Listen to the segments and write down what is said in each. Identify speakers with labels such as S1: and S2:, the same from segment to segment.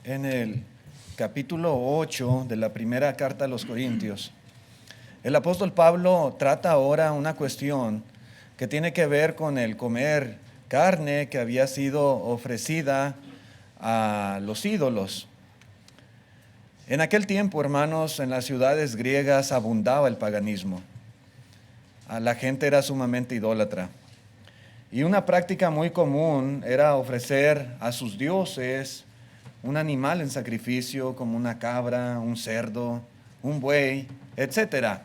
S1: en el capítulo 8 de la primera carta a los Corintios, el apóstol Pablo trata ahora una cuestión que tiene que ver con el comer carne que había sido ofrecida a los ídolos. En aquel tiempo, hermanos, en las ciudades griegas abundaba el paganismo. La gente era sumamente idólatra. Y una práctica muy común era ofrecer a sus dioses un animal en sacrificio, como una cabra, un cerdo, un buey, etc.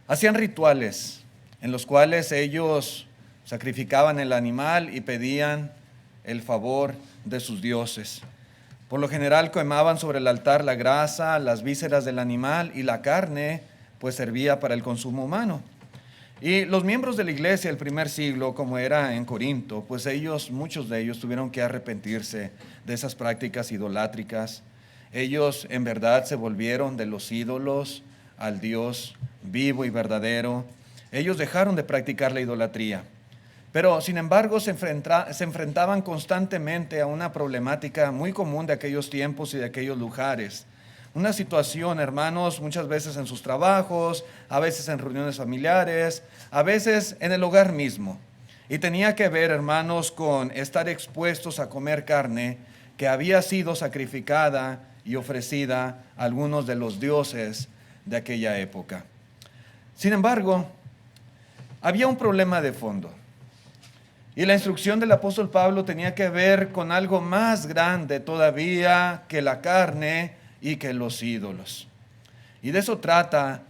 S1: Hacían rituales en los cuales ellos sacrificaban el animal y pedían el favor de sus dioses. Por lo general quemaban sobre el altar la grasa, las vísceras del animal, y la carne pues servía para el consumo humano. Y los miembros de la iglesia del primer siglo, como era en Corinto, pues muchos de ellos tuvieron que arrepentirse de esas prácticas idolátricas. Ellos en verdad se volvieron de los ídolos al Dios vivo y verdadero. Ellos dejaron de practicar la idolatría. Pero, sin embargo, se enfrentaban constantemente a una problemática muy común de aquellos tiempos y de aquellos lugares. Una situación, hermanos, muchas veces en sus trabajos, a veces en reuniones familiares, a veces en el hogar mismo. Y tenía que ver, hermanos, con estar expuestos a comer carne que había sido sacrificada y ofrecida a algunos de los dioses de aquella época. Sin embargo, había un problema de fondo. Y la instrucción del apóstol Pablo tenía que ver con algo más grande todavía que la carne y que los ídolos. Y de eso trata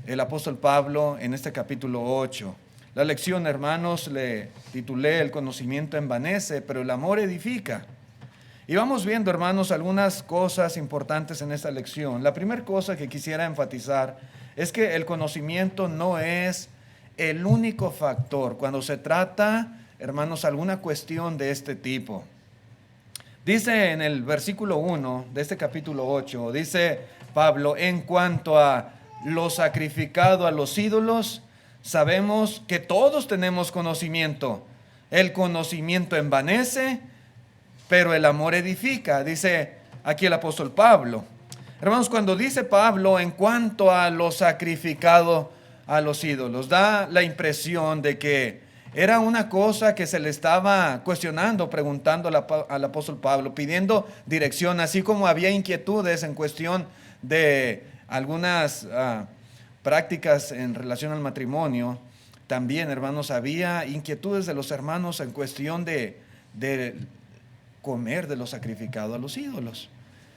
S1: el apóstol Pablo en este capítulo 8. La lección, hermanos, le titulé El conocimiento envanece, pero el amor edifica. Y vamos viendo, hermanos, algunas cosas importantes en esta lección. La primera cosa que quisiera enfatizar es que el conocimiento no es el único factor cuando se trata, hermanos, alguna cuestión de este tipo. Dice en el versículo 1 de este capítulo 8, dice Pablo, en cuanto a lo sacrificado a los ídolos, sabemos que todos tenemos conocimiento. El conocimiento envanece, pero el amor edifica, dice aquí el apóstol Pablo. Hermanos, cuando dice Pablo en cuanto a lo sacrificado a los ídolos, da la impresión de que era una cosa que se le estaba cuestionando, preguntando al apóstol Pablo, pidiendo dirección, así como había inquietudes en cuestión de algunas prácticas en relación al matrimonio. También, hermanos, había inquietudes de los hermanos en cuestión de comer de lo sacrificado a los ídolos,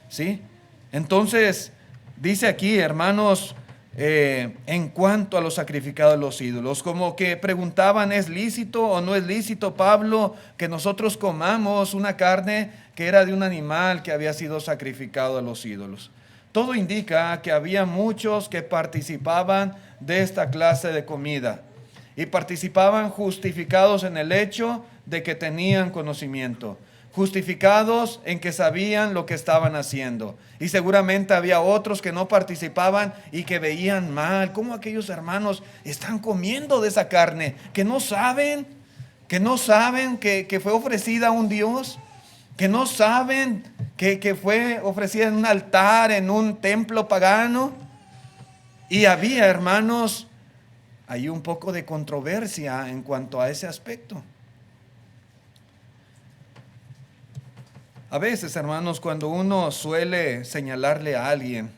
S1: ¿sí? Entonces, dice aquí, hermanos, en cuanto a lo sacrificado a los ídolos, como que preguntaban, ¿es lícito o no es lícito, Pablo, que nosotros comamos una carne que era de un animal que había sido sacrificado a los ídolos? Todo indica que había muchos que participaban de esta clase de comida y participaban justificados en el hecho de que tenían conocimiento, justificados en que sabían lo que estaban haciendo. Y seguramente había otros que no participaban y que veían mal cómo aquellos hermanos están comiendo de esa carne, que no saben que fue ofrecida a un Dios, que no saben que fue ofrecida en un altar, en un templo pagano. Y había, hermanos, hay un poco de controversia en cuanto a ese aspecto. A veces, hermanos, cuando uno suele señalarle a alguien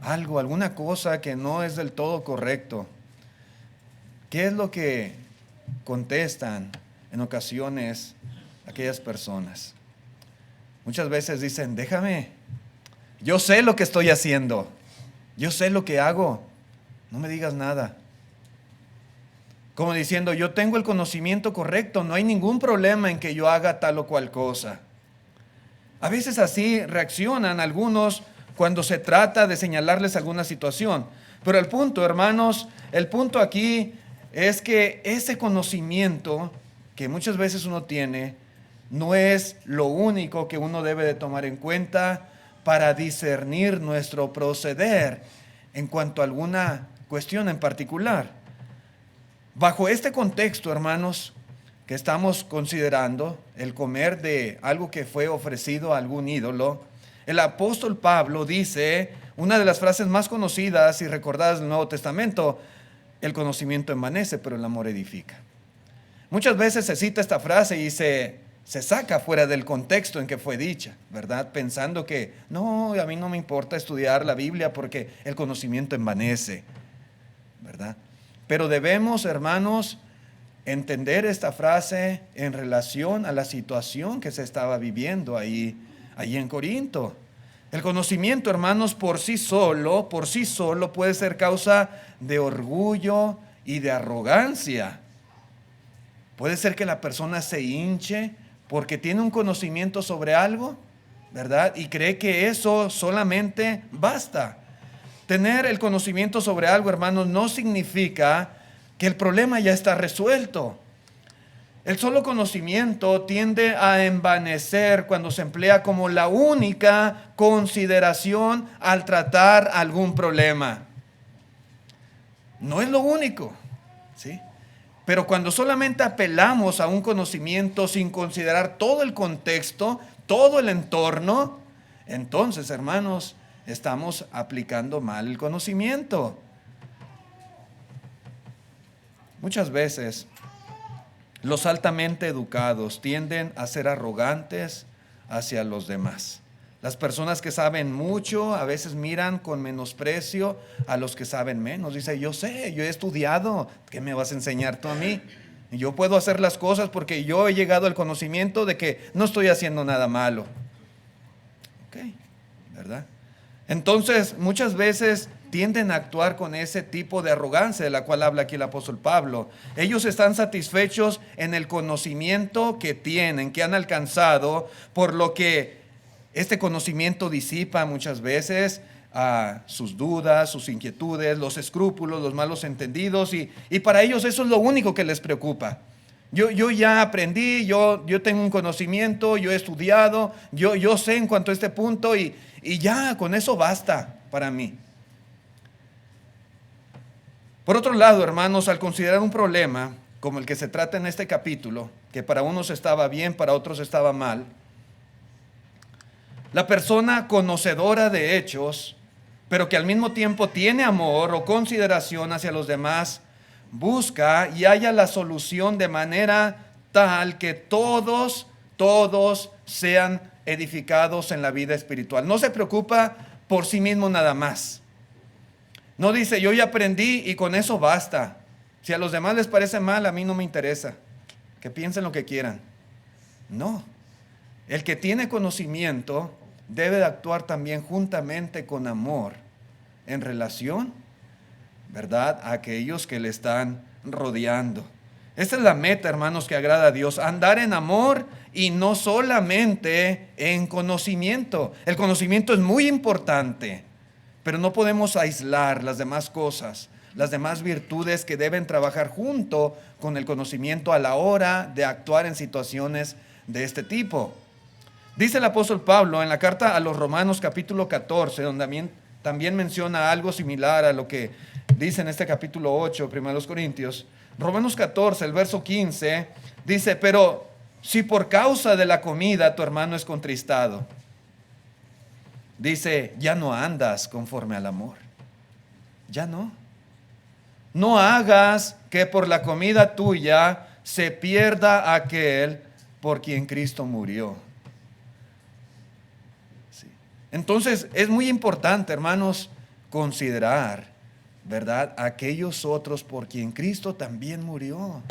S1: algo, alguna cosa que no es del todo correcto, ¿qué es lo que contestan en ocasiones aquellas personas? Muchas veces dicen, déjame, yo sé lo que estoy haciendo, yo sé lo que hago, no me digas nada. Como diciendo, yo tengo el conocimiento correcto, no hay ningún problema en que yo haga tal o cual cosa. A veces así reaccionan algunos cuando se trata de señalarles alguna situación. Pero el punto, hermanos, el punto aquí es que ese conocimiento que muchas veces uno tiene no es lo único que uno debe de tomar en cuenta para discernir nuestro proceder en cuanto a alguna cuestión en particular. Bajo este contexto, hermanos, que estamos considerando, el comer de algo que fue ofrecido a algún ídolo, el apóstol Pablo dice, una de las frases más conocidas y recordadas del Nuevo Testamento, el conocimiento envanece, pero el amor edifica. Muchas veces se cita esta frase y se saca fuera del contexto en que fue dicha, ¿verdad? Pensando que, no, a mí no me importa estudiar la Biblia porque el conocimiento envanece, ¿verdad? Pero debemos, hermanos, entender esta frase en relación a la situación que se estaba viviendo ahí en Corinto. El conocimiento, hermanos, por sí solo puede ser causa de orgullo y de arrogancia. Puede ser que la persona se hinche porque tiene un conocimiento sobre algo, ¿verdad? Y cree que eso solamente basta. Tener el conocimiento sobre algo, hermanos, no significa que el problema ya está resuelto. El solo conocimiento tiende a envanecer cuando se emplea como la única consideración al tratar algún problema. No es lo único, ¿sí? Pero cuando solamente apelamos a un conocimiento sin considerar todo el contexto, todo el entorno, entonces, hermanos, estamos aplicando mal el conocimiento. Muchas veces los altamente educados tienden a ser arrogantes hacia los demás. Las personas que saben mucho a veces miran con menosprecio a los que saben menos. Dice, yo sé, yo he estudiado, ¿qué me vas a enseñar tú a mí? Y yo puedo hacer las cosas porque yo he llegado al conocimiento de que no estoy haciendo nada malo. Ok, ¿verdad? Entonces, muchas veces tienden a actuar con ese tipo de arrogancia de la cual habla aquí el apóstol Pablo. Ellos están satisfechos en el conocimiento que tienen, que han alcanzado, por lo que este conocimiento disipa muchas veces sus dudas, sus inquietudes, los escrúpulos, los malos entendidos, y para ellos eso es lo único que les preocupa. Yo ya aprendí, yo tengo un conocimiento, yo he estudiado, yo sé en cuanto a este punto y ya con eso basta para mí. Por otro lado, hermanos, al considerar un problema como el que se trata en este capítulo, que para unos estaba bien, para otros estaba mal, la persona conocedora de hechos, pero que al mismo tiempo tiene amor o consideración hacia los demás, busca y halla la solución de manera tal que todos sean edificados en la vida espiritual. No se preocupa por sí mismo nada más. No dice, yo ya aprendí y con eso basta. Si a los demás les parece mal, a mí no me interesa. Que piensen lo que quieran. No. El que tiene conocimiento debe de actuar también juntamente con amor en relación, ¿verdad?, a aquellos que le están rodeando. Esta es la meta, hermanos, que agrada a Dios. Andar en amor y no solamente en conocimiento. El conocimiento es muy importante, pero no podemos aislar las demás cosas, las demás virtudes que deben trabajar junto con el conocimiento a la hora de actuar en situaciones de este tipo. Dice el apóstol Pablo en la carta a los Romanos capítulo 14, donde también menciona algo similar a lo que dice en este capítulo 8, 1 Corintios. Romanos 14, el verso 15, dice, pero si por causa de la comida tu hermano es contristado, dice, ya no andas conforme al amor. Ya no. No hagas que por la comida tuya se pierda aquel por quien Cristo murió. Sí. Entonces es muy importante, hermanos, considerar, ¿verdad?, aquellos otros por quien Cristo también murió.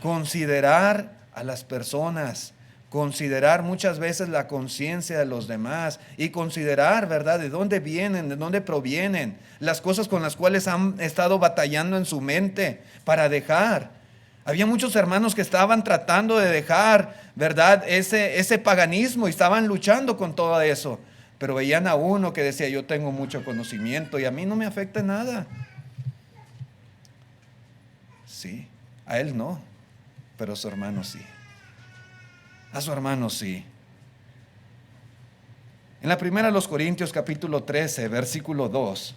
S1: Considerar a las personas, considerar muchas veces la conciencia de los demás y considerar, ¿verdad?, de dónde vienen, de dónde provienen, las cosas con las cuales han estado batallando en su mente para dejar. Había muchos hermanos que estaban tratando de dejar, ¿verdad?, ese paganismo y estaban luchando con todo eso. Pero veían a uno que decía, yo tengo mucho conocimiento y a mí no me afecta nada. Sí, a él no, pero a su hermano sí. A su hermano sí. En la primera de los Corintios capítulo 13, versículo 2,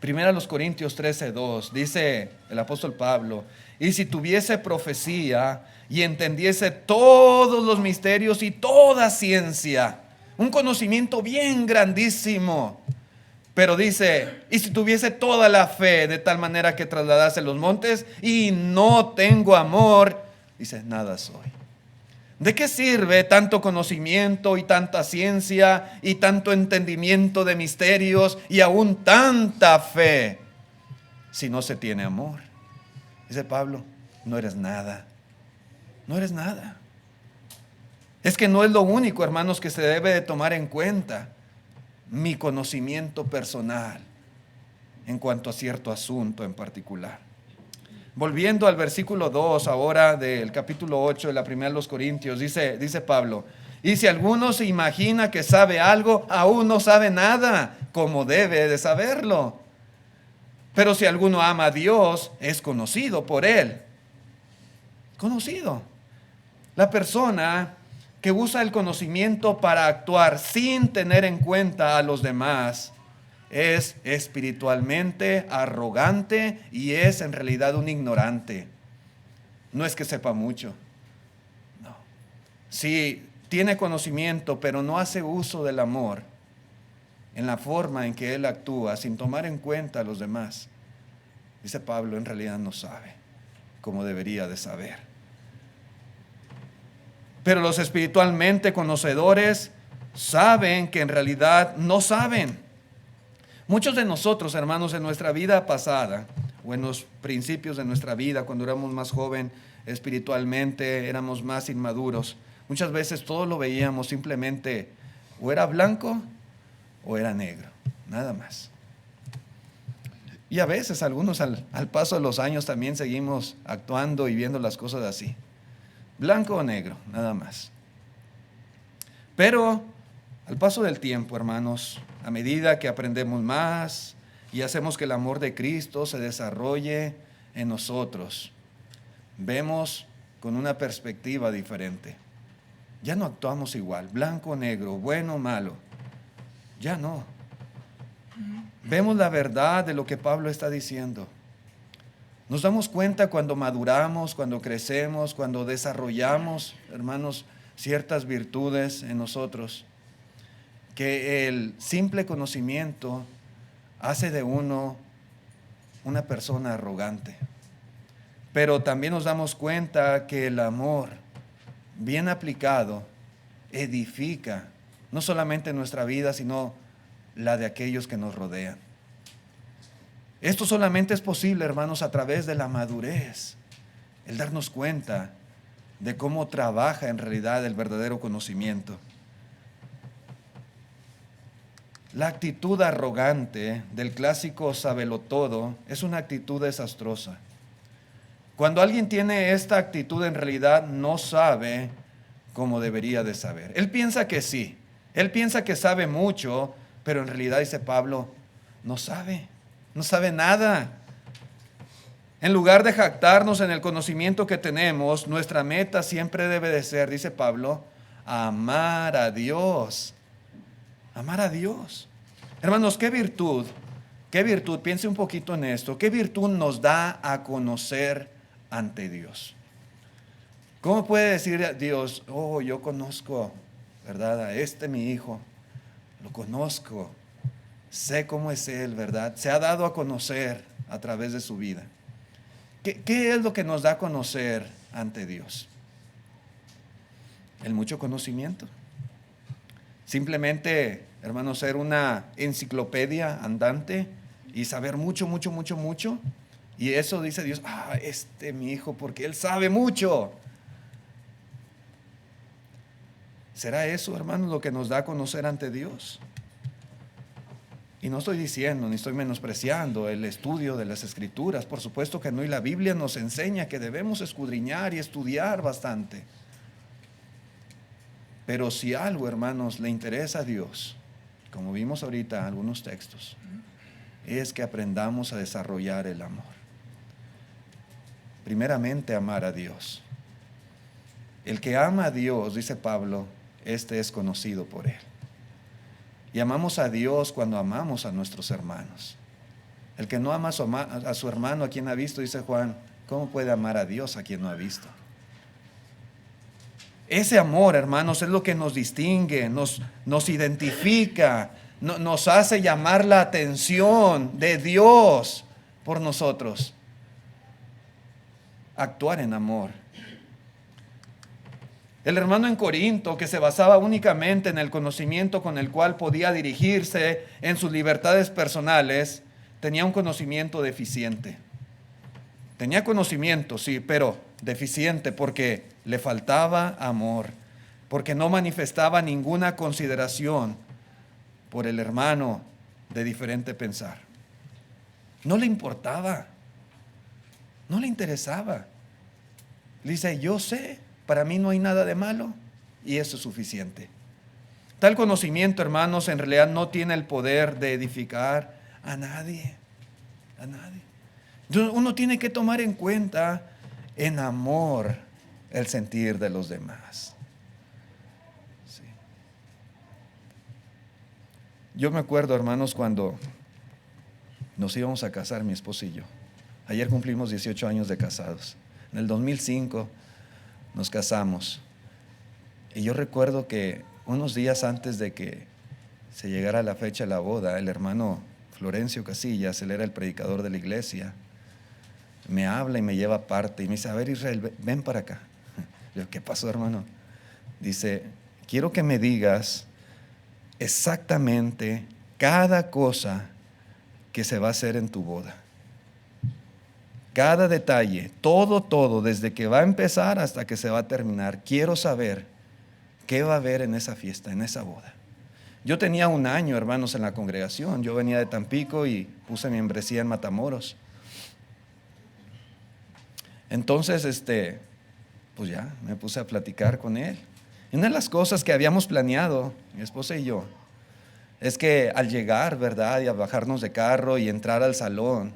S1: Primera los Corintios 13:2, dice el apóstol Pablo: y si tuviese profecía y entendiese todos los misterios y toda ciencia, un conocimiento bien grandísimo. Pero dice: y si tuviese toda la fe de tal manera que trasladase los montes y no tengo amor, dice, nada soy. ¿De qué sirve tanto conocimiento y tanta ciencia y tanto entendimiento de misterios y aún tanta fe si no se tiene amor? Dice Pablo: no eres nada, no eres nada. Es que no es lo único, hermanos, que se debe de tomar en cuenta, mi conocimiento personal en cuanto a cierto asunto en particular. Volviendo al versículo 2 ahora del capítulo 8 de la primera de los Corintios, dice Pablo: y si alguno se imagina que sabe algo, aún no sabe nada, como debe de saberlo. Pero si alguno ama a Dios, es conocido por él. Conocido. La persona que usa el conocimiento para actuar sin tener en cuenta a los demás es espiritualmente arrogante y es en realidad un ignorante. No es que sepa mucho, no. Si tiene conocimiento pero no hace uso del amor en la forma en que él actúa sin tomar en cuenta a los demás, dice Pablo, en realidad no sabe como debería de saber. Pero los espiritualmente conocedores saben que en realidad no saben. Muchos de nosotros, hermanos, en nuestra vida pasada o en los principios de nuestra vida, cuando éramos más joven espiritualmente, éramos más inmaduros, muchas veces todo lo veíamos simplemente o era blanco o era negro, nada más. Y a veces algunos al paso de los años también seguimos actuando y viendo las cosas así. Blanco o negro, nada más. Pero al paso del tiempo, hermanos, a medida que aprendemos más y hacemos que el amor de Cristo se desarrolle en nosotros, vemos con una perspectiva diferente. Ya no actuamos igual, blanco o negro, bueno o malo. Ya no. Vemos la verdad de lo que Pablo está diciendo. Nos damos cuenta cuando maduramos, cuando crecemos, cuando desarrollamos, hermanos, ciertas virtudes en nosotros, que el simple conocimiento hace de uno una persona arrogante. Pero también nos damos cuenta que el amor, bien aplicado, edifica no solamente nuestra vida, sino la de aquellos que nos rodean. Esto solamente es posible, hermanos, a través de la madurez, el darnos cuenta de cómo trabaja en realidad el verdadero conocimiento. La actitud arrogante del clásico sabelotodo es una actitud desastrosa. Cuando alguien tiene esta actitud, en realidad no sabe como debería de saber. Él piensa que sí, él piensa que sabe mucho, pero en realidad, dice Pablo, no sabe nada. En lugar de jactarnos en el conocimiento que tenemos, nuestra meta siempre debe de ser, dice Pablo, amar a Dios. Amar a Dios. Hermanos, ¿qué virtud, piense un poquito en esto, qué virtud nos da a conocer ante Dios? ¿Cómo puede decir a Dios: oh, yo conozco, ¿verdad?, a mi hijo, lo conozco, sé cómo es él, ¿verdad? Se ha dado a conocer a través de su vida. ¿Qué es lo que nos da a conocer ante Dios? El mucho conocimiento. Simplemente, hermanos, ser una enciclopedia andante y saber mucho. Y eso dice Dios: mi hijo, porque él sabe mucho. ¿Será eso, hermanos, lo que nos da a conocer ante Dios? Y no estoy diciendo, ni estoy menospreciando el estudio de las Escrituras. Por supuesto que no, y la Biblia nos enseña que debemos escudriñar y estudiar bastante. Pero si algo, hermanos, le interesa a Dios, como vimos ahorita algunos textos, es que aprendamos a desarrollar el amor. Primeramente, amar a Dios. El que ama a Dios, dice Pablo, este es conocido por él. Y amamos a Dios cuando amamos a nuestros hermanos. El que no ama a su hermano, a quien ha visto, dice Juan, ¿cómo puede amar a Dios a quien no ha visto? Ese amor, hermanos, es lo que nos distingue, nos identifica, nos hace llamar la atención de Dios por nosotros. Actuar en amor. El hermano en Corinto, que se basaba únicamente en el conocimiento con el cual podía dirigirse en sus libertades personales, tenía un conocimiento deficiente. Tenía conocimiento, sí, pero deficiente porque le faltaba amor, porque no manifestaba ninguna consideración por el hermano de diferente pensar. No le importaba, no le interesaba. Le dice, yo sé, para mí no hay nada de malo y eso es suficiente. Tal conocimiento, hermanos, en realidad no tiene el poder de edificar a nadie, a nadie. Entonces, uno tiene que tomar en cuenta en amor el sentir de los demás. Sí. Yo me acuerdo, hermanos, cuando nos íbamos a casar, mi esposo y yo. Ayer cumplimos 18 años de casados. En el 2005 nos casamos. Y yo recuerdo que unos días antes de que se llegara la fecha de la boda, el hermano Florencio Casillas, él era el predicador de la iglesia, me habla y me lleva aparte y me dice, a ver, Israel, ven para acá. Yo, ¿qué pasó, hermano? Dice, quiero que me digas exactamente cada cosa que se va a hacer en tu boda. Cada detalle, todo, desde que va a empezar hasta que se va a terminar. Quiero saber qué va a haber en esa fiesta, en esa boda. Yo tenía 1 año, hermanos, en la congregación. Yo venía de Tampico y puse mi membresía en Matamoros. Entonces, pues ya, me puse a platicar con él. Y una de las cosas que habíamos planeado, mi esposa y yo, es que al llegar, ¿verdad? Y a bajarnos de carro y entrar al salón,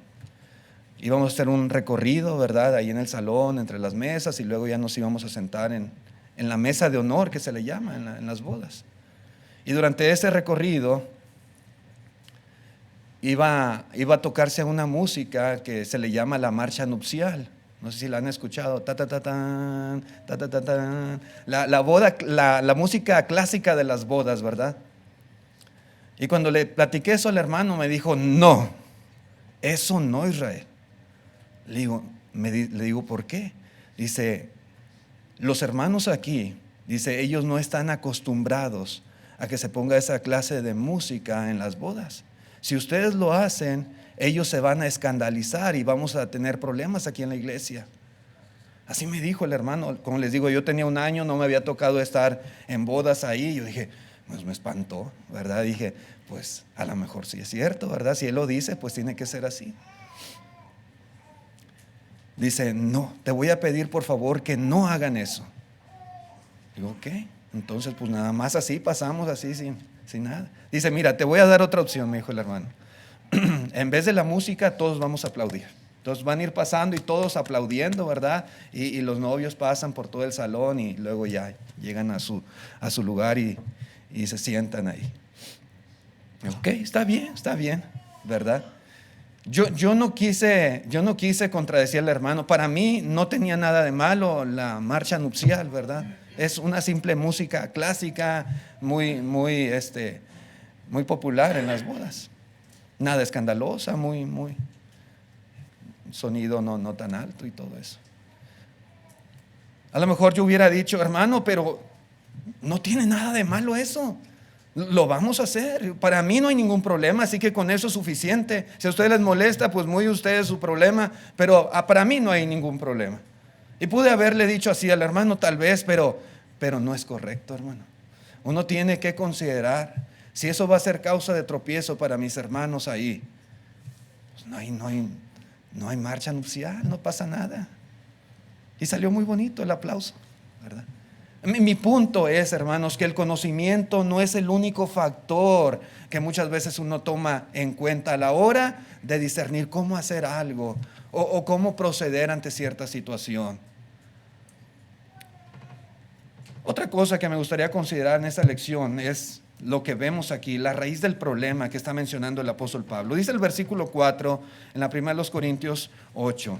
S1: íbamos a hacer un recorrido, ¿verdad? Ahí en el salón, entre las mesas, y luego ya nos íbamos a sentar en la mesa de honor, que se le llama en las bodas. Y durante ese recorrido iba a tocarse una música que se le llama la marcha nupcial. No sé si la han escuchado. Ta, ta, ta, tan, ta, ta, ta, tan. La música clásica de las bodas, ¿verdad? Y cuando le platiqué eso al hermano, me dijo, no, eso no, Israel. Le digo, ¿por qué? Dice, los hermanos aquí, dice, ellos no están acostumbrados a que se ponga esa clase de música en las bodas. Si ustedes lo hacen, ellos se van a escandalizar y vamos a tener problemas aquí en la iglesia. Así me dijo el hermano. Como les digo, yo tenía 1 año, no me había tocado estar en bodas ahí. Yo dije, pues me espantó, ¿verdad? Dije, pues a lo mejor sí es cierto, ¿verdad? Si él lo dice, pues tiene que ser así. Dice, no, te voy a pedir por favor que no hagan eso. Digo, ok. Entonces, pues nada más así, pasamos así sin nada. Dice, mira, te voy a dar otra opción, me dijo el hermano. En vez de la música, todos vamos a aplaudir. Entonces van a ir pasando y todos aplaudiendo, ¿verdad? Y los novios pasan por todo el salón y luego ya llegan a su lugar y se sientan ahí. Ok, está bien, ¿verdad? Yo no quise contradecir al hermano. Para mí no tenía nada de malo la marcha nupcial, ¿verdad? Es una simple música clásica muy popular en las bodas. Nada escandalosa, muy sonido no tan alto y todo eso. A lo mejor yo hubiera dicho, hermano, pero no tiene nada de malo eso. Lo vamos a hacer. Para mí no hay ningún problema, así que con eso es suficiente. Si a ustedes les molesta, pues muy ustedes su problema, pero para mí no hay ningún problema. Y pude haberle dicho así al hermano tal vez, pero no es correcto, hermano. Uno tiene que considerar si eso va a ser causa de tropiezo para mis hermanos ahí. Pues no hay marcha nupcial, no pasa nada. Y salió muy bonito el aplauso, ¿verdad? Mi punto es, hermanos, que el conocimiento no es el único factor que muchas veces uno toma en cuenta a la hora de discernir cómo hacer algo o cómo proceder ante cierta situación. Otra cosa que me gustaría considerar en esta lección es lo que vemos aquí, la raíz del problema que está mencionando el apóstol Pablo. Dice el versículo 4 en la primera de los Corintios 8.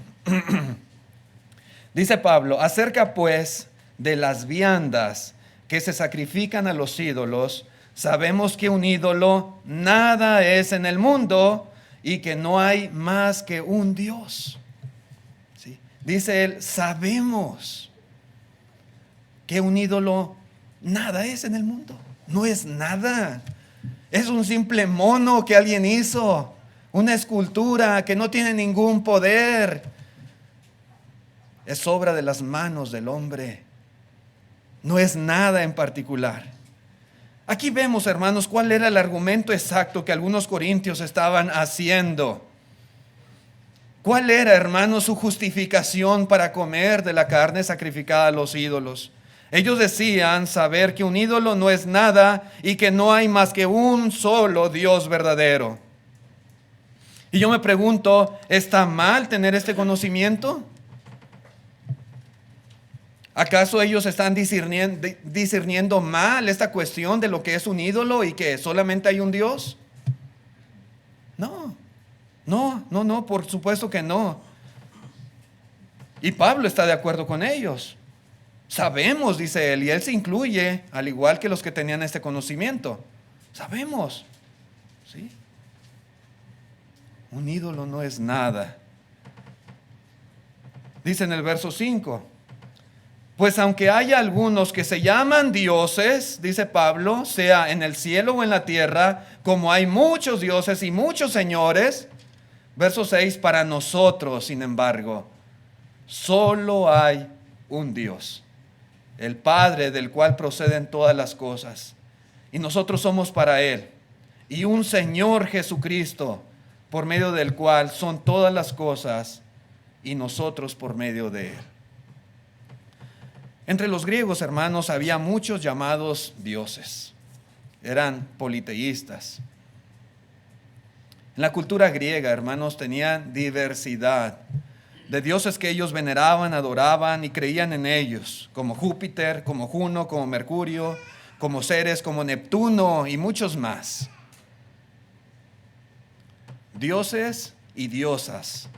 S1: Dice Pablo: acerca pues de las viandas que se sacrifican a los ídolos, sabemos que un ídolo nada es en el mundo y que no hay más que un Dios. ¿Sí? Dice él, sabemos que un ídolo nada es en el mundo. No es nada. Es un simple mono que alguien hizo, una escultura que no tiene ningún poder. Es obra de las manos del hombre. No es nada en particular. Aquí vemos, hermanos, cuál era el argumento exacto que algunos corintios estaban haciendo. ¿Cuál era, hermanos, su justificación para comer de la carne sacrificada a los ídolos? Ellos decían saber que un ídolo no es nada y que no hay más que un solo Dios verdadero. Y yo me pregunto, ¿está mal tener este conocimiento? ¿Acaso ellos están discerniendo mal esta cuestión de lo que es un ídolo y que solamente hay un Dios? No, por supuesto que no. Y Pablo está de acuerdo con ellos. Sabemos, dice él, y él se incluye, al igual que los que tenían este conocimiento. Sabemos, ¿sí? Un ídolo no es nada. Dice en el verso 5. Pues aunque haya algunos que se llaman dioses, dice Pablo, sea en el cielo o en la tierra, como hay muchos dioses y muchos señores. Verso 6, para nosotros, sin embargo, solo hay un Dios, el Padre del cual proceden todas las cosas. Y nosotros somos para Él. Y un Señor Jesucristo, por medio del cual son todas las cosas, y nosotros por medio de Él. Entre los griegos, hermanos, había muchos llamados dioses. Eran politeístas. En la cultura griega, hermanos, tenían diversidad de dioses que ellos veneraban, adoraban y creían en ellos, como Júpiter, como Juno, como Mercurio, como Ceres, como Neptuno y muchos más. Dioses y diosas.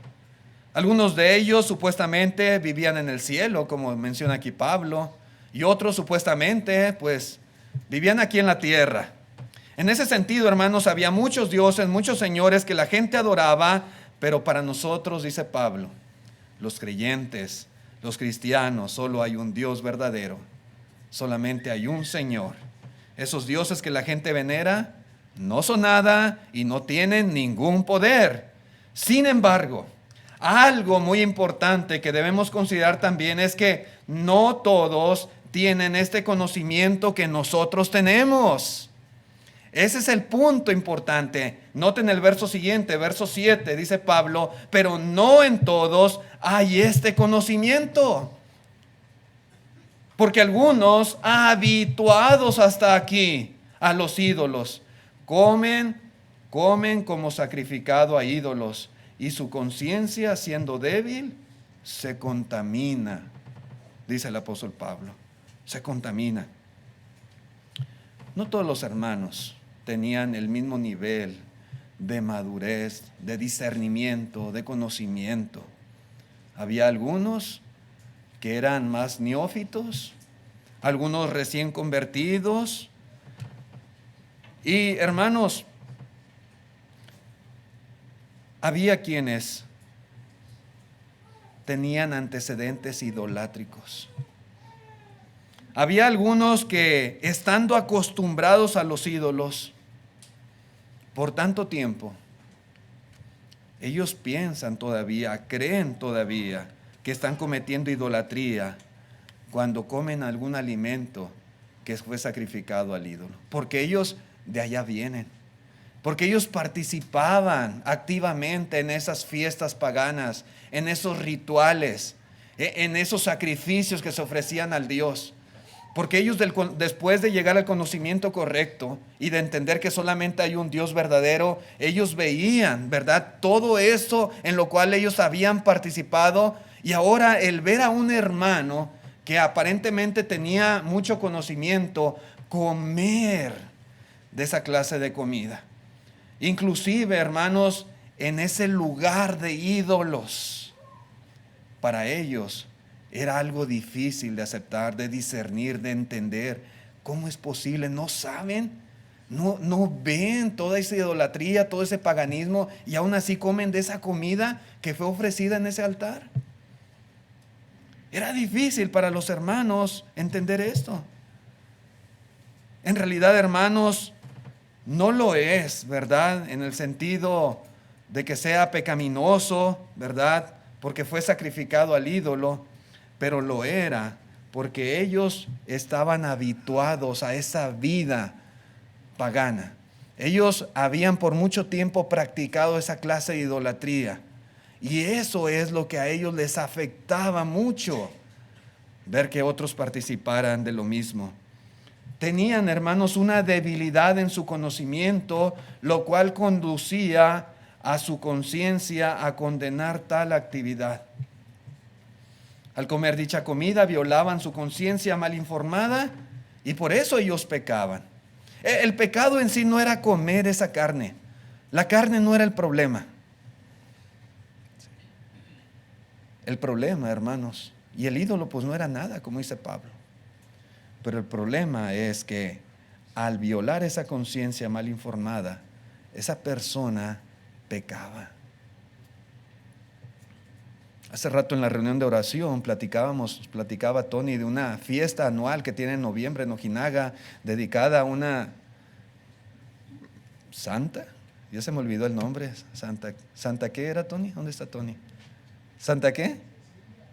S1: Algunos de ellos supuestamente vivían en el cielo, como menciona aquí Pablo, y otros supuestamente, pues, vivían aquí en la tierra. En ese sentido, hermanos, había muchos dioses, muchos señores que la gente adoraba, pero para nosotros, dice Pablo, los creyentes, los cristianos, solo hay un Dios verdadero, solamente hay un Señor. Esos dioses que la gente venera no son nada y no tienen ningún poder. Sin embargo, algo muy importante que debemos considerar también es que no todos tienen este conocimiento que nosotros tenemos. Ese es el punto importante. Noten el verso siguiente, verso 7, dice Pablo, pero no en todos hay este conocimiento. Porque algunos, habituados hasta aquí a los ídolos, comen como sacrificado a ídolos. Y su conciencia, siendo débil, se contamina, dice el apóstol Pablo, se contamina. No todos los hermanos tenían el mismo nivel de madurez, de discernimiento, de conocimiento. Había algunos que eran más neófitos, algunos recién convertidos. Y hermanos, había quienes tenían antecedentes idolátricos. Había algunos que, estando acostumbrados a los ídolos por tanto tiempo, ellos piensan todavía, creen todavía que están cometiendo idolatría cuando comen algún alimento que fue sacrificado al ídolo. Porque ellos de allá vienen. Porque ellos participaban activamente en esas fiestas paganas, en esos rituales, en esos sacrificios que se ofrecían al Dios. Porque ellos después de llegar al conocimiento correcto y de entender que solamente hay un Dios verdadero, ellos veían, ¿verdad?, todo eso en lo cual ellos habían participado. Y ahora el ver a un hermano que aparentemente tenía mucho conocimiento, comer de esa clase de comida. Inclusive, hermanos, en ese lugar de ídolos, para ellos era algo difícil de aceptar, de discernir, de entender. ¿Cómo es posible? ¿No saben? ¿No ven toda esa idolatría, todo ese paganismo, y aún así comen de esa comida que fue ofrecida en ese altar? Era difícil para los hermanos entender esto. En realidad, hermanos, no lo es, ¿verdad? En el sentido de que sea pecaminoso, ¿verdad? Porque fue sacrificado al ídolo, pero lo era porque ellos estaban habituados a esa vida pagana. Ellos habían por mucho tiempo practicado esa clase de idolatría, y eso es lo que a ellos les afectaba mucho, ver que otros participaran de lo mismo. Tenían, hermanos, una debilidad en su conocimiento, lo cual conducía a su conciencia a condenar tal actividad. Al comer dicha comida violaban su conciencia mal informada, y por eso ellos pecaban. El pecado en sí no era comer esa carne. La carne no era el problema. El problema, hermanos, y el ídolo pues no era nada, como dice Pablo. Pero el problema es que al violar esa conciencia mal informada, esa persona pecaba. Hace rato en la reunión de oración platicaba Tony de una fiesta anual que tiene en noviembre en Ojinaga, dedicada a una santa. Ya se me olvidó el nombre. ¿Santa qué era, Tony? ¿Dónde está Tony? ¿Santa qué?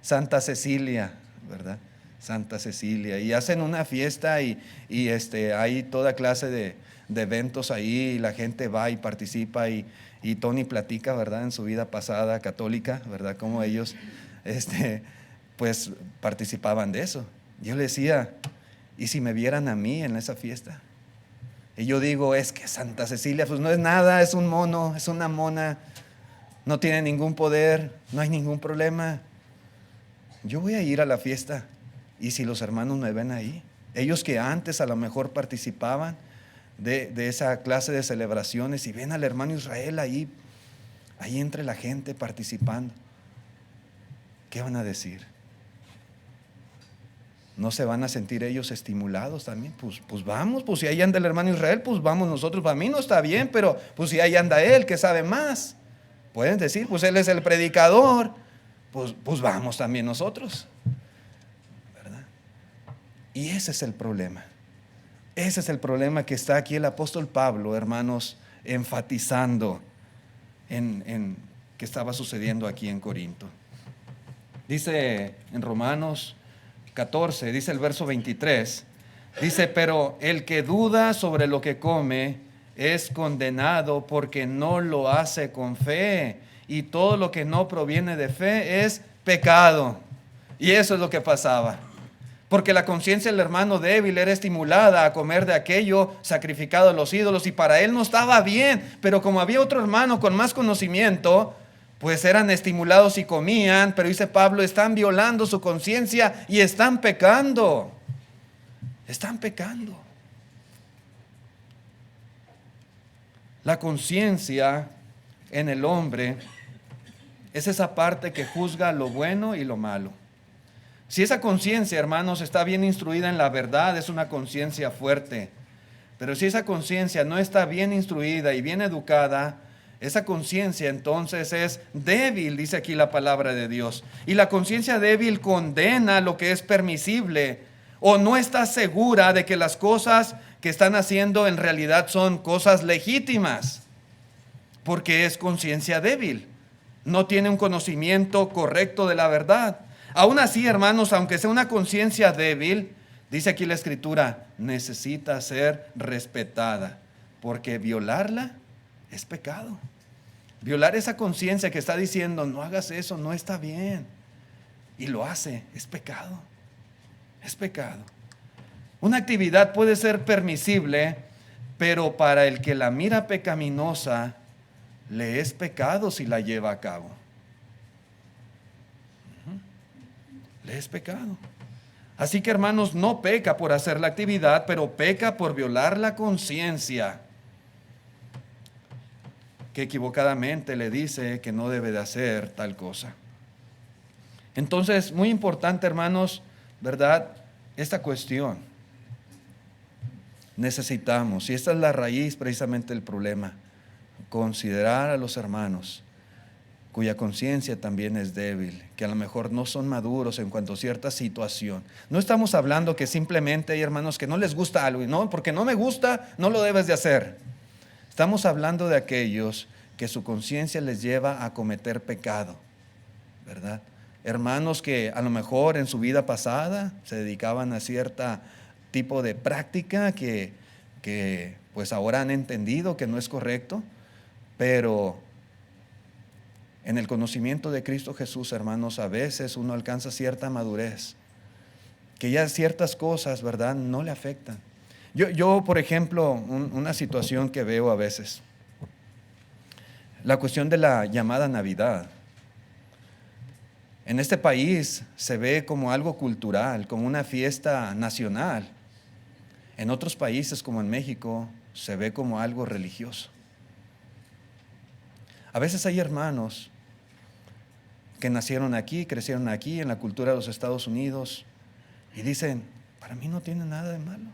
S1: Santa Cecilia, ¿verdad? Santa Cecilia. Y hacen una fiesta y hay toda clase de eventos ahí, y la gente va y participa, y Tony platica, ¿verdad?, en su vida pasada católica, ¿verdad?, cómo ellos pues participaban de eso. Yo le decía, ¿y si me vieran a mí en esa fiesta? Y yo digo, es que Santa Cecilia pues no es nada, es un mono, es una mona, no tiene ningún poder, no hay ningún problema. Yo voy a ir a la fiesta, y si los hermanos me ven ahí, ellos que antes a lo mejor participaban de esa clase de celebraciones, y ven al hermano Israel ahí entre la gente participando, ¿qué van a decir? ¿No se van a sentir ellos estimulados también? Pues vamos, pues si ahí anda el hermano Israel, pues vamos nosotros. Para mí no está bien, pero pues si ahí anda él, que sabe más. Pueden decir, pues él es el predicador, pues vamos también nosotros, ¿verdad? Y ese es el problema. Ese es el problema que está aquí el apóstol Pablo, hermanos, enfatizando en que estaba sucediendo aquí en Corinto. Dice en Romanos 14, dice el verso 23, dice, pero el que duda sobre lo que come es condenado porque no lo hace con fe, y todo lo que no proviene de fe es pecado. Y eso es lo que pasaba. Porque la conciencia del hermano débil era estimulada a comer de aquello sacrificado a los ídolos, y para él no estaba bien, pero como había otro hermano con más conocimiento, pues eran estimulados y comían. Pero dice Pablo, están violando su conciencia y están pecando. Están pecando. La conciencia en el hombre es esa parte que juzga lo bueno y lo malo. Si esa conciencia, hermanos, está bien instruida en la verdad, es una conciencia fuerte. Pero si esa conciencia no está bien instruida y bien educada, esa conciencia entonces es débil, dice aquí la palabra de Dios. Y la conciencia débil condena lo que es permisible, o no está segura de que las cosas que están haciendo en realidad son cosas legítimas, porque es conciencia débil. No tiene un conocimiento correcto de la verdad. Aún así, hermanos, aunque sea una conciencia débil, dice aquí la Escritura, necesita ser respetada, porque violarla es pecado. Violar esa conciencia que está diciendo, no hagas eso, no está bien, y lo hace, es pecado. Es pecado. Una actividad puede ser permisible, pero para el que la mira pecaminosa, le es pecado si la lleva a cabo. Le es pecado. Así que, hermanos, no peca por hacer la actividad, pero peca por violar la conciencia, que equivocadamente le dice que no debe de hacer tal cosa. Entonces, muy importante, hermanos, ¿verdad? Esta cuestión. Necesitamos, y esta es la raíz precisamente del problema, considerar a los hermanos cuya conciencia también es débil, que a lo mejor no son maduros en cuanto a cierta situación. No estamos hablando que simplemente hay hermanos que no les gusta algo, y no, porque no me gusta, no lo debes de hacer. Estamos hablando de aquellos que su conciencia les lleva a cometer pecado, ¿verdad? Hermanos que a lo mejor en su vida pasada se dedicaban a cierto tipo de práctica que pues ahora han entendido que no es correcto, pero en el conocimiento de Cristo Jesús, hermanos, a veces uno alcanza cierta madurez, que ya ciertas cosas, ¿verdad?, no le afectan. Yo por ejemplo, una situación que veo a veces, la cuestión de la llamada Navidad. En este país se ve como algo cultural, como una fiesta nacional. En otros países, como en México, se ve como algo religioso. A veces hay hermanos que nacieron aquí, crecieron aquí, en la cultura de los Estados Unidos, y dicen, para mí no tiene nada de malo.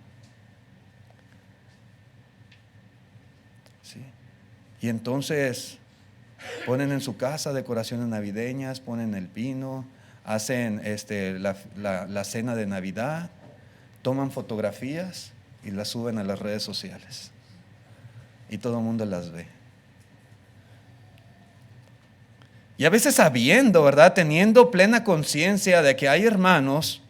S1: ¿Sí? Y entonces ponen en su casa decoraciones navideñas, ponen el pino, hacen la cena de Navidad, toman fotografías y las suben a las redes sociales. Y todo el mundo las ve. Y a veces sabiendo, ¿verdad?, teniendo plena conciencia de que hay hermanos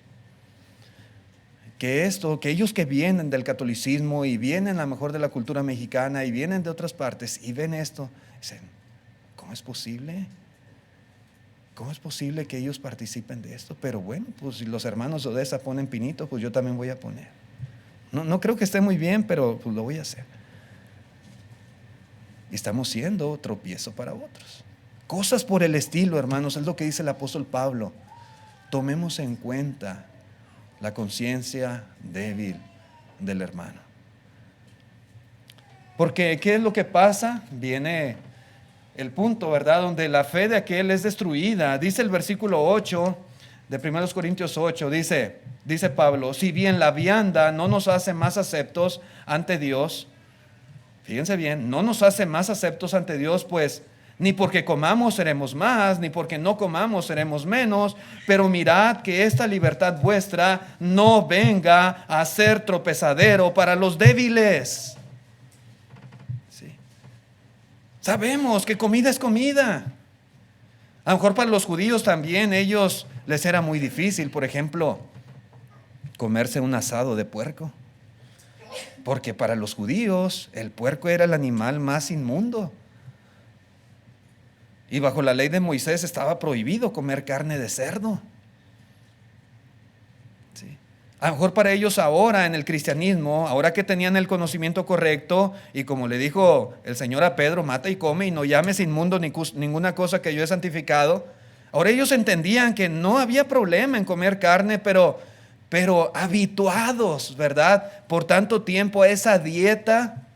S1: que ellos que vienen del catolicismo y vienen a lo mejor de la cultura mexicana y vienen de otras partes y ven esto, dicen, ¿cómo es posible? ¿Cómo es posible que ellos participen de esto? Pero bueno, pues si los hermanos de Odessa ponen pinito, pues yo también voy a poner. No creo que esté muy bien, pero pues lo voy a hacer. Y estamos siendo tropiezo para otros. Cosas por el estilo, hermanos, es lo que dice el apóstol Pablo. Tomemos en cuenta la conciencia débil del hermano. Porque, ¿qué es lo que pasa? Viene el punto, ¿verdad?, donde la fe de aquel es destruida. Dice el versículo 8 de 1 Corintios 8, dice Pablo, si bien la vianda no nos hace más aceptos ante Dios, fíjense bien, no nos hace más aceptos ante Dios, pues ni porque comamos seremos más, ni porque no comamos seremos menos, pero mirad que esta libertad vuestra no venga a ser tropezadero para los débiles. Sí. Sabemos que comida es comida. A lo mejor para los judíos también, ellos les era muy difícil, por ejemplo, comerse un asado de puerco. Porque para los judíos el puerco era el animal más inmundo. Y bajo la ley de Moisés estaba prohibido comer carne de cerdo. ¿Sí? A lo mejor para ellos ahora en el cristianismo, ahora que tenían el conocimiento correcto, y como le dijo el Señor a Pedro, mata y come y no llames inmundo ninguna cosa que yo he santificado. Ahora ellos entendían que no había problema en comer carne, pero habituados, ¿verdad?, por tanto tiempo a esa dieta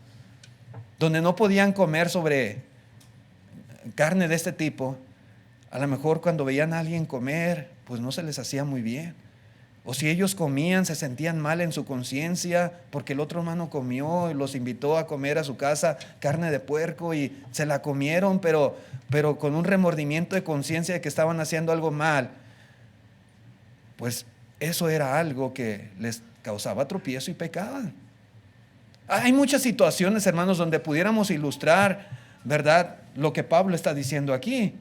S1: donde no podían comer sobre carne de este tipo, a lo mejor cuando veían a alguien comer, pues no se les hacía muy bien. O si ellos comían, se sentían mal en su conciencia porque el otro hermano comió y los invitó a comer a su casa carne de puerco y se la comieron, pero con un remordimiento de conciencia de que estaban haciendo algo mal. Pues eso era algo que les causaba tropiezo y pecaban. Hay muchas situaciones, hermanos, donde pudiéramos ilustrar, ¿verdad?, lo que Pablo está diciendo aquí.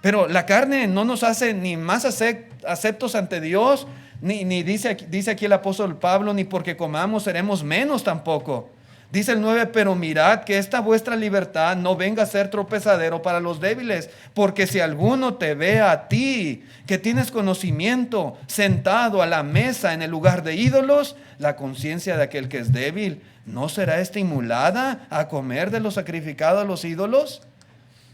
S1: Pero la carne no nos hace ni más aceptos ante Dios, ni dice aquí el apóstol Pablo, ni porque comamos seremos menos tampoco. Dice el 9, pero mirad que esta vuestra libertad no venga a ser tropezadero para los débiles, porque si alguno te ve a ti, que tienes conocimiento, sentado a la mesa en el lugar de ídolos, la conciencia de aquel que es débil, ¿no será estimulada a comer de lo sacrificado a los ídolos?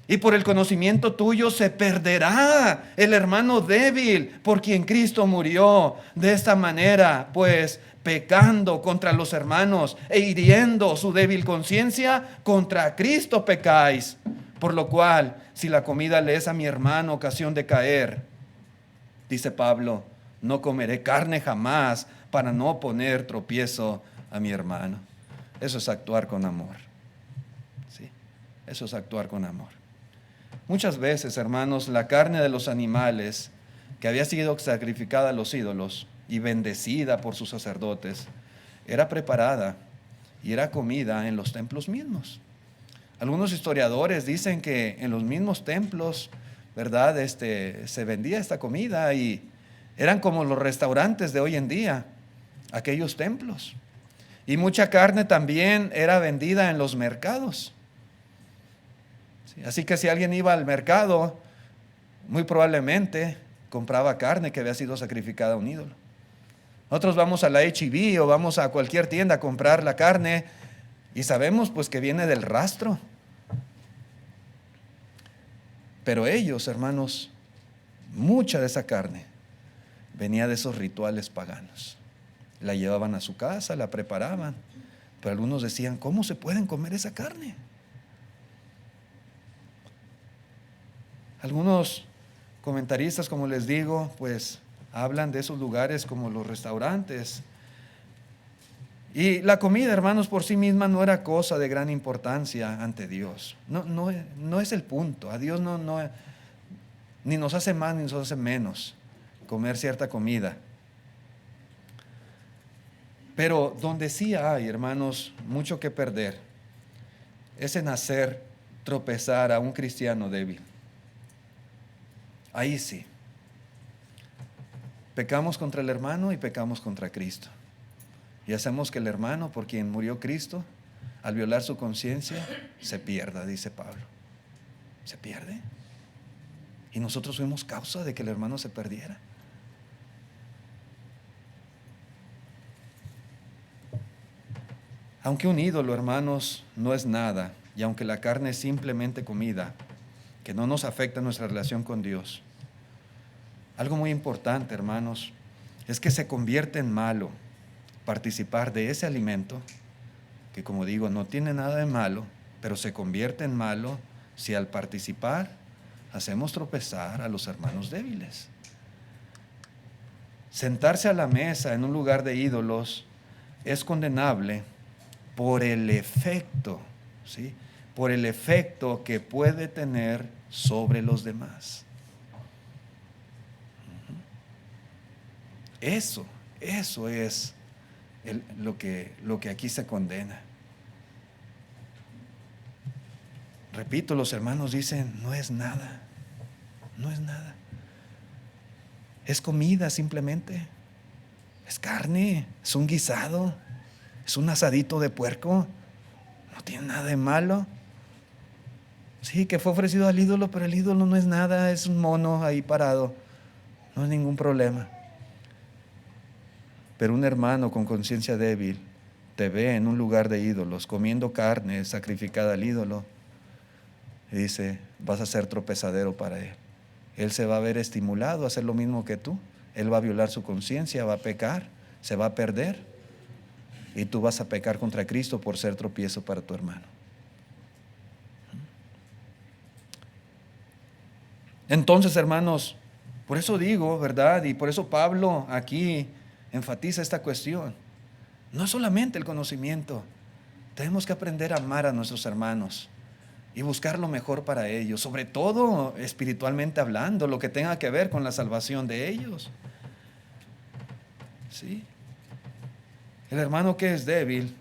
S1: Y por el conocimiento tuyo se perderá el hermano débil por quien Cristo murió. De esta manera, pues, pecando contra los hermanos e hiriendo su débil conciencia, contra Cristo pecáis. Por lo cual, si la comida le es a mi hermano ocasión de caer, dice Pablo, no comeré carne jamás para no poner tropiezo a mi hermano. Eso es actuar con amor. ¿Sí? Eso es actuar con amor. Muchas veces, hermanos, la carne de los animales que había sido sacrificada a los ídolos y bendecida por sus sacerdotes, era preparada y era comida en los templos mismos. Algunos historiadores dicen que en los mismos templos, ¿verdad? Se vendía esta comida y eran como los restaurantes de hoy en día, aquellos templos. Y mucha carne también era vendida en los mercados. Así que si alguien iba al mercado, muy probablemente compraba carne que había sido sacrificada a un ídolo. Nosotros vamos a la H-E-B o vamos a cualquier tienda a comprar la carne y sabemos pues que viene del rastro. Pero ellos, hermanos, mucha de esa carne venía de esos rituales paganos. La llevaban a su casa, la preparaban, pero algunos decían, ¿cómo se pueden comer esa carne? Algunos comentaristas, como les digo, pues hablan de esos lugares como los restaurantes. Y la comida, hermanos, por sí misma no era cosa de gran importancia ante Dios. No es el punto. A Dios ni nos hace más ni nos hace menos comer cierta comida. Pero donde sí hay, hermanos, mucho que perder, es en hacer tropezar a un cristiano débil. Ahí sí. Pecamos contra el hermano y pecamos contra Cristo. Y hacemos que el hermano por quien murió Cristo, al violar su conciencia, se pierda, dice Pablo. Se pierde. Y nosotros fuimos causa de que el hermano se perdiera. Aunque un ídolo, hermanos, no es nada, y aunque la carne es simplemente comida, que no nos afecta nuestra relación con Dios, algo muy importante, hermanos, es que se convierte en malo participar de ese alimento, que como digo, no tiene nada de malo, pero se convierte en malo si al participar hacemos tropezar a los hermanos débiles. Sentarse a la mesa en un lugar de ídolos es condenable por el efecto, ¿sí? Por el efecto que puede tener sobre los demás. Eso es lo que aquí se condena. Repito, los hermanos dicen, no es nada, no es nada. Es comida simplemente, es carne, es un guisado, es un asadito de puerco, no tiene nada de malo. Sí, que fue ofrecido al ídolo, pero el ídolo no es nada, es un mono ahí parado, no es ningún problema. Pero un hermano con conciencia débil te ve en un lugar de ídolos, comiendo carne sacrificada al ídolo, y dice, vas a ser tropezadero para él. Él se va a ver estimulado a hacer lo mismo que tú. Él va a violar su conciencia, va a pecar, se va a perder, y tú vas a pecar contra Cristo por ser tropiezo para tu hermano. Entonces, hermanos, por eso digo, ¿verdad? Y por eso Pablo aquí enfatiza esta cuestión. No es solamente el conocimiento, tenemos que aprender a amar a nuestros hermanos y buscar lo mejor para ellos, sobre todo espiritualmente hablando, lo que tenga que ver con la salvación de ellos. ¿Sí? El hermano que es débil,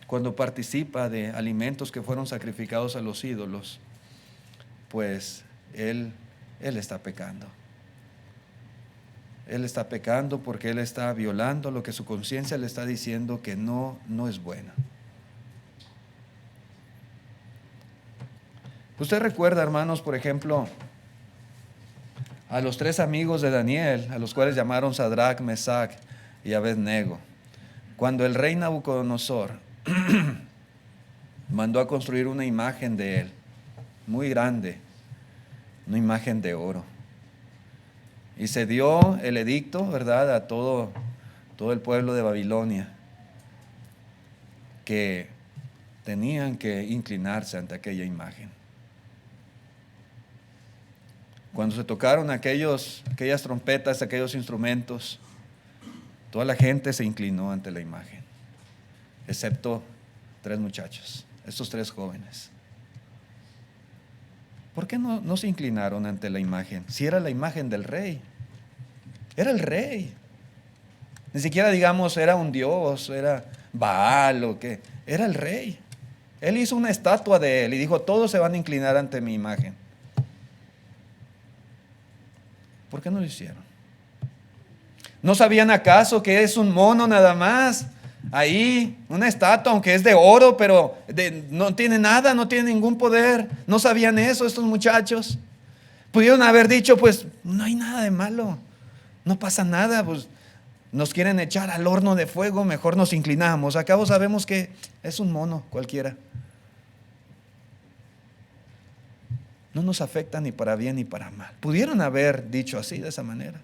S1: cuando participa de alimentos que fueron sacrificados a los ídolos, pues él está pecando. Él está pecando porque él está violando lo que su conciencia le está diciendo que no es bueno. Usted recuerda, hermanos, por ejemplo, a los 3 amigos de Daniel, a los cuales llamaron Sadrach, Mesach y Abednego. Cuando el rey Nabucodonosor mandó a construir una imagen de él, muy grande, una imagen de oro. Y se dio el edicto, ¿verdad?, a todo el pueblo de Babilonia, que tenían que inclinarse ante aquella imagen. Cuando se tocaron aquellas trompetas, aquellos instrumentos, toda la gente se inclinó ante la imagen, excepto 3 muchachos, estos 3 jóvenes. ¿Por qué no se inclinaron ante la imagen? Si era la imagen del rey, era el rey. Ni siquiera digamos era un dios, era Baal o qué, era el rey. Él hizo una estatua de él y dijo, todos se van a inclinar ante mi imagen. ¿Por qué no lo hicieron? ¿No sabían acaso que es un mono nada más? Ahí, una estatua, aunque es de oro, pero no tiene nada, no tiene ningún poder. ¿No sabían eso estos muchachos? Pudieron haber dicho, pues no hay nada de malo, no pasa nada, pues nos quieren echar al horno de fuego, mejor nos inclinamos. Al cabo sabemos que es un mono cualquiera. No nos afecta ni para bien ni para mal. Pudieron haber dicho así, de esa manera.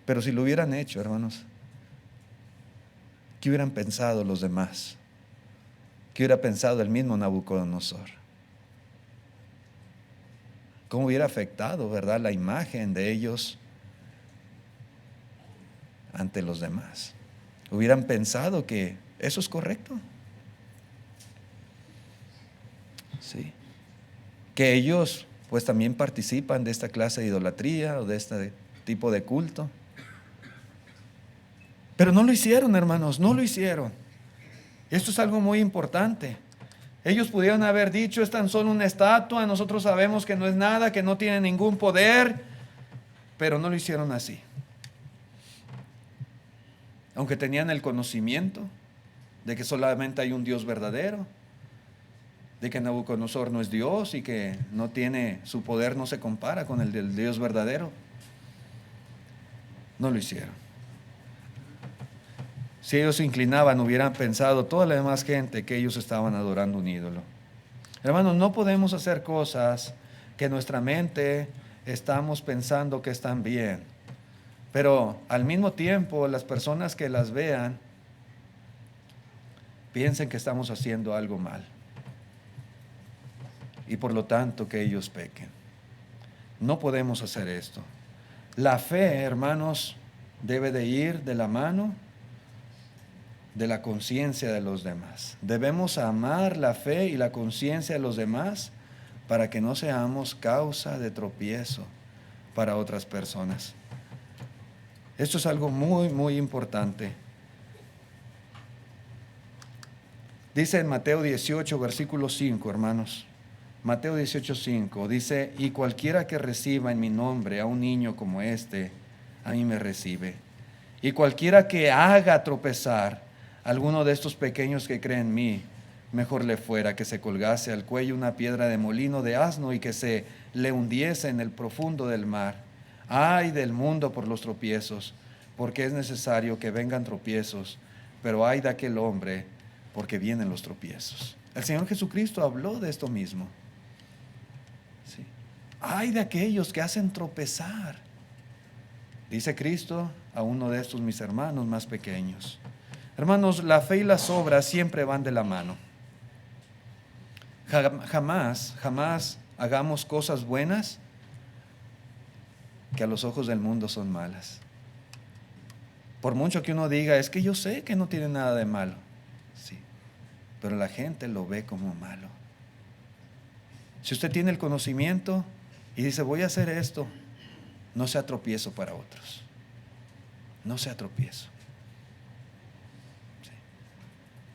S1: Pero si lo hubieran hecho, hermanos, ¿qué hubieran pensado los demás? ¿Qué hubiera pensado el mismo Nabucodonosor? ¿Cómo hubiera afectado, verdad, la imagen de ellos ante los demás? ¿Hubieran pensado que eso es correcto? Sí. Que ellos pues también participan de esta clase de idolatría o de este tipo de culto. Pero no lo hicieron, hermanos, no lo hicieron. Esto es algo muy importante. Ellos pudieron haber dicho, es tan solo una estatua, nosotros sabemos que no es nada, que no tiene ningún poder, pero no lo hicieron así. Aunque tenían el conocimiento de que solamente hay un Dios verdadero, de que Nabucodonosor no es Dios y que no tiene, su poder no se compara con el del Dios verdadero, no lo hicieron. Si ellos se inclinaban, hubieran pensado toda la demás gente que ellos estaban adorando un ídolo. Hermanos, no podemos hacer cosas que nuestra mente estamos pensando que están bien, pero al mismo tiempo las personas que las vean piensen que estamos haciendo algo mal y por lo tanto que ellos pequen. No podemos hacer esto. La fe, hermanos, debe de ir de la mano de la conciencia de los demás. Debemos amar la fe y la conciencia de los demás para que no seamos causa de tropiezo para otras personas. Esto es algo muy, muy importante. Dice en Mateo 18, versículo 5, hermanos. Mateo 18, 5, dice, y cualquiera que reciba en mi nombre a un niño como este, a mí me recibe. Y cualquiera que haga tropezar a alguno de estos pequeños que creen en mí, mejor le fuera que se colgase al cuello una piedra de molino de asno y que se le hundiese en el profundo del mar. Ay del mundo por los tropiezos, porque es necesario que vengan tropiezos, pero ay de aquel hombre, porque vienen los tropiezos. El Señor Jesucristo habló de esto mismo. Sí. Ay de aquellos que hacen tropezar, dice Cristo, a uno de estos mis hermanos más pequeños. Hermanos, la fe y las obras siempre van de la mano. Jamás hagamos cosas buenas que a los ojos del mundo son malas. Por mucho que uno diga, es que yo sé que no tiene nada de malo. Sí, pero la gente lo ve como malo. Si usted tiene el conocimiento y dice, voy a hacer esto, no sea tropiezo para otros. No sea tropiezo.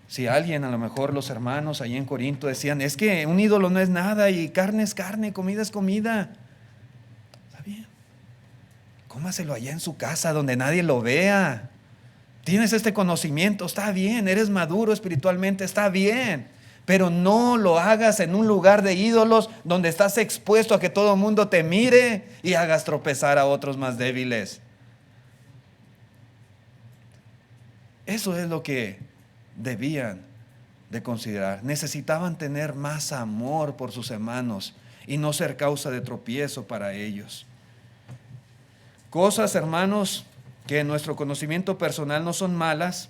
S1: Si alguien, a lo mejor los hermanos allí en Corinto decían, es que un ídolo no es nada y carne es carne, comida es comida. Está bien. Cómaselo allá en su casa donde nadie lo vea. Tienes este conocimiento, está bien, eres maduro espiritualmente, está bien. Pero no lo hagas en un lugar de ídolos donde estás expuesto a que todo el mundo te mire y hagas tropezar a otros más débiles. Eso es lo que debían de considerar. Necesitaban tener más amor por sus hermanos y no ser causa de tropiezo para ellos. Cosas, hermanos, que en nuestro conocimiento personal no son malas,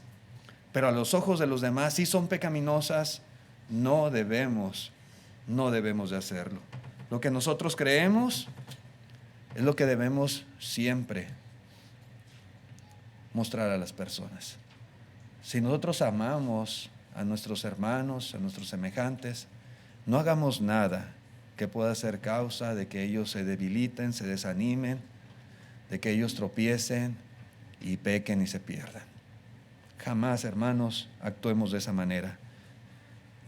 S1: pero a los ojos de los demás sí son pecaminosas, no debemos de hacerlo. Lo que nosotros creemos es lo que debemos siempre mostrar a las personas. Si nosotros amamos a nuestros hermanos, a nuestros semejantes, no hagamos nada que pueda ser causa de que ellos se debiliten, se desanimen, de que ellos tropiecen y pequen y se pierdan. Jamás, hermanos, actuemos de esa manera.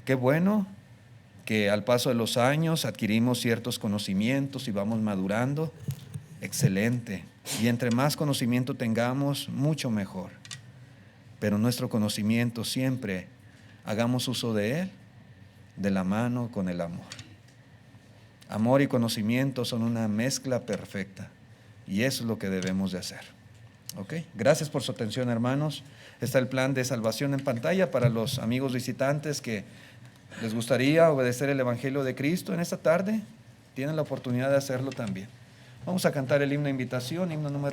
S1: Qué bueno que al paso de los años adquirimos ciertos conocimientos y vamos madurando. Excelente. Y entre más conocimiento tengamos, mucho mejor. Pero nuestro conocimiento siempre hagamos uso de él de la mano con el amor. Amor y conocimiento son una mezcla perfecta y eso es lo que debemos de hacer. ¿Ok? Gracias por su atención, hermanos. Está el plan de salvación en pantalla para los amigos visitantes que les gustaría obedecer el Evangelio de Cristo en esta tarde. Tienen la oportunidad de hacerlo también. Vamos a cantar el himno de invitación, himno número